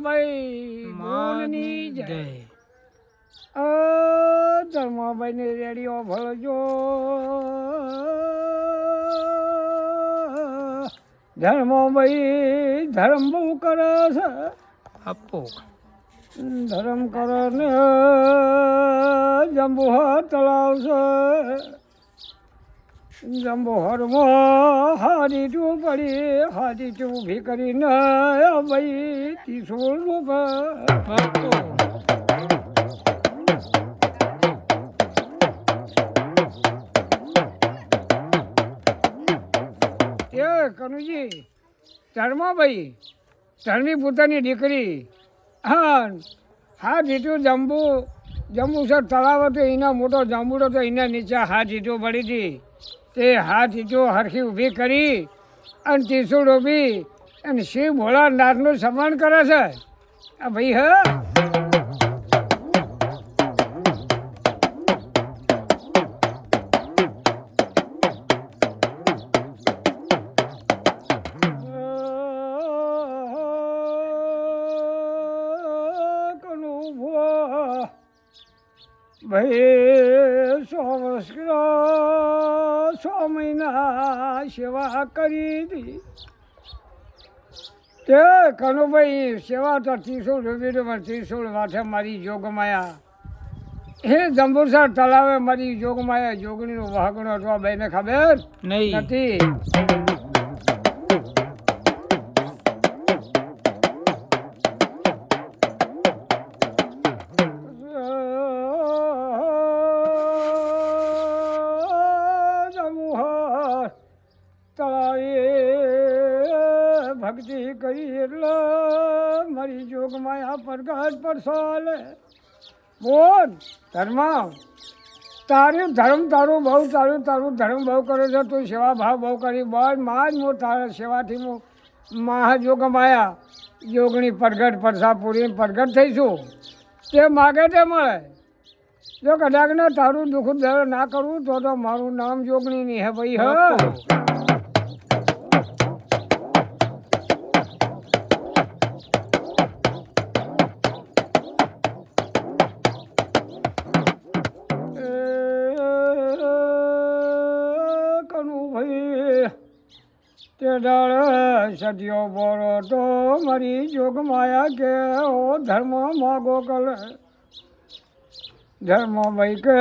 ધર્માભાઈ બોલની જય. ધર્માભાઈ ને રેડિયો ભળજો. ધર્માભાઈ ધર્મ બહુ કરે છે આપો. ધર્મ કરે ને જંબુહર તળાવ છે. જંબુહરમાં હારી ટુ પડી, હારી ટુ ઊભી કરીને ભાઈ 30 રૂપિયા આપો. એ કનુજી ધર્માભાઈ ધર્મી પોતાની દીકરી હા જીતું જંબુસર તળાવ હતો એના મોટો જાંબુડો તો એના નીચે હાથ જીતો પડી હતી. તે હાથ જીતો હરખી ઊભી કરી અને 30 ડોબી અને શિવ ભોળાનાથનું સન્માન કરે છે આ ભાઈ હા. ભાઈ 100 વર્ષ 100 મહિના સેવા કરી હતી તે કનુભાઈ સેવા તો 30 રૂપિયા 30 વાથે મારી જોગમાયા હે જંબુસર તળાવે મારી જોગમાયા જોગણીનો વાઘણો તો ભાઈને ખબર નહીં નથી. ભક્તિ કરી એટલે મારી જોગમાયા પ્રગટ પડસાલે. બોલ ધર્મા તારું ધર્મ તારું બહુ તારું ધર્મ બહુ કરે છે. તું સેવા ભાવ બહુ કરી બસ માં જ હું તારા સેવાથી હું મહાજોગમાયા જોગણી પ્રગટ પડસા પૂરી પ્રગટ થઈશું. તે માગે તે મળે. જો કદાચ ને તારું દુઃખ દર્દ ના કરવું તો મારું નામ જોગણી નહીં હે ભાઈ હા. તે દાળ સદીઓ બોરો તો મારી જોગમાયા કે ઓ ધર્મ માગો કલે. ધર્મ ભાઈ કે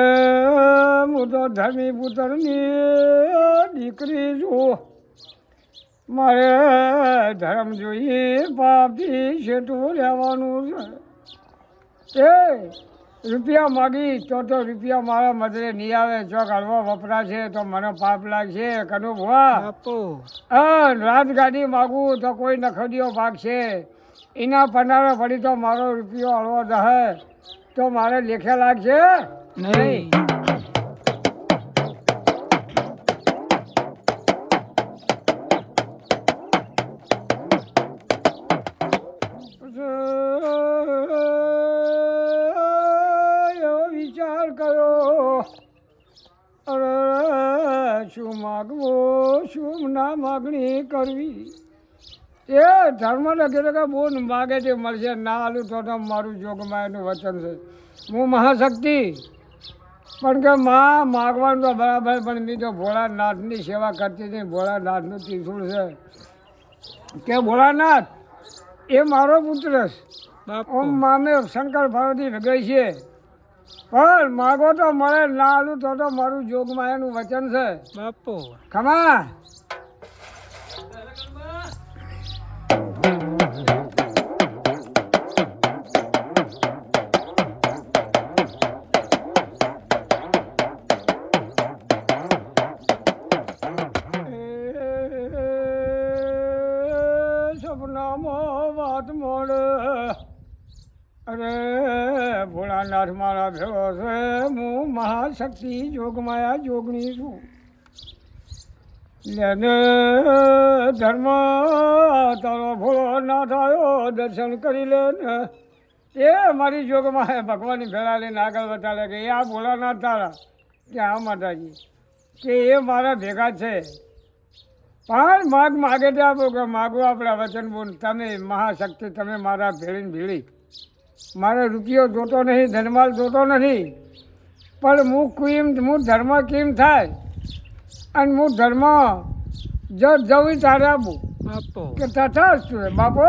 હું તો ધર્મી પુત્રની દીકરી છું. મારે ધર્મ જોઈએ પાપથી છેટું રહેવાનું છે. રૂપિયા માગી તો રૂપિયા મારા મદરે નહીં આવે. ચોક હળવો વપરાશે તો મને પાપ લાગશે કનુ ભુવા. આપો. રાજગાડી માગું તો કોઈ નખડીઓ ભાગશે. એના પનારે પડી તો મારો રૂપિયો હળવો દહે તો મારે લેખે લાગશે નહીં. શું માગવું શું ના માગણી કરવી. એ ધર્મ લખે કે બહુ માગે તે મળશે ના આલું તો મારું જોગમાયાનું વચન છે. હું મહાશક્તિ પણ કે માં માગવાનું તો બરાબર પણ બી તો ભોળાનાથની સેવા કરતી હતી. ભોળાનાથનું ત્રિશુળ છે કે ભોળાનાથ એ મારો પુત્ર છે. ઓમ મામે શંકર પાર્વતી ભગાઈ છે પણ માગો તો મળે ના આલું તો મારું જોગમાયાનું વચન છે બાપો. ખમા સપનામાં વાત મળે. અરે ભોળાનાથ મારા ભેળો છે. હું મહાશક્તિ જોગમાયા જોગણી છું. લેને ધર્મ તારો ભોળાનાથ આવ્યો દર્શન કરી લે ને. એ મારી જોગમાયા ભગવાનની ભેળા લઈને આગળ બતાવે કે આ ભોળાનાથ તારા કે આ માતાજી કે એ મારા ભેગા છે. પણ માગ માગે તે આપો કે માગો આપણા વચન બોલ. તમે મહાશક્તિ, તમે મારા ભેળીને ભેળી. મારે રૂપિયો જોતો નહીં, ધનમાલ જોતો નથી, પણ હું ધર્મ કેમ થાય અને હું ધર્મ જવી તારે આપું આપો કે તથાસ્તુ બાપુ.